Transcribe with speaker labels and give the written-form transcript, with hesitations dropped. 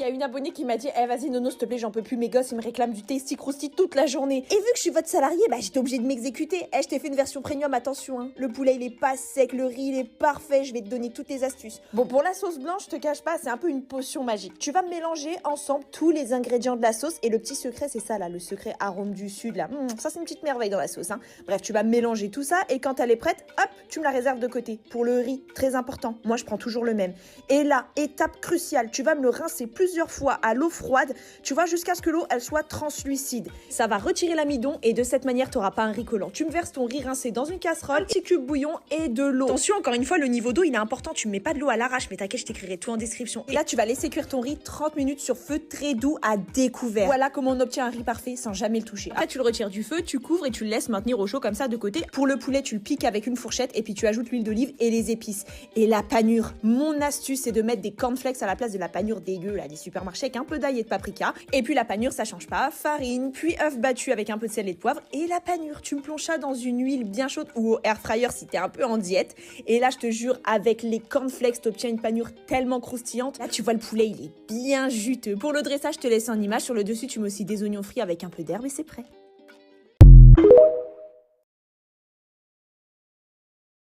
Speaker 1: Il y a une abonnée qui m'a dit vas-y Nono s'il te plaît j'en peux plus, mes gosses ils me réclament du tasty crousty toute la journée. Et vu que je suis votre salarié, j'étais obligée de m'exécuter. Je t'ai fait une version premium, attention hein. Le poulet il est pas sec, le riz il est parfait, je vais te donner toutes les astuces. Bon, pour la sauce blanche, je te cache pas, c'est un peu une potion magique. Tu vas mélanger ensemble tous les ingrédients de la sauce et le petit secret c'est ça là, le secret arôme du sud là. Ça c'est une petite merveille dans la sauce hein. Bref, tu vas mélanger tout ça et quand elle est prête, hop, tu me la réserves de côté. Pour le riz, très important, moi je prends toujours le même. Et là, étape cruciale, tu vas me le rincer plusieurs fois à l'eau froide, tu vois, jusqu'à ce que l'eau elle soit translucide. Ça va retirer l'amidon et de cette manière tu n'auras pas un riz collant. Tu me verses ton riz rincé dans une casserole, un petit cube bouillon et de l'eau. Attention, encore une fois, le niveau d'eau il est important, tu ne mets pas de l'eau à l'arrache, mais t'inquiète, je t'écrirai tout en description. Et là tu vas laisser cuire ton riz 30 minutes sur feu très doux à découvert. Voilà comment on obtient un riz parfait sans jamais le toucher. Après tu le retires du feu, tu couvres et tu le laisses maintenir au chaud comme ça de côté. Pour le poulet, tu le piques avec une fourchette et puis tu ajoutes l'huile d'olive et les épices. Et la panure, mon astuce c'est de mettre des cornflakes à la place de la panure dégueu là des supermarchés avec un peu d'ail et de paprika. Et puis la panure ça change pas, farine, puis œuf battu avec un peu de sel et de poivre. Et la panure, tu me plonges ça dans une huile bien chaude ou au air fryer si t'es un peu en diète. Et là je te jure, avec les cornflakes t'obtiens une panure tellement croustillante. Là tu vois le poulet il est bien juteux. Pour le dressage je te laisse en image, sur le dessus tu mets aussi des oignons frits avec un peu d'herbe et c'est prêt.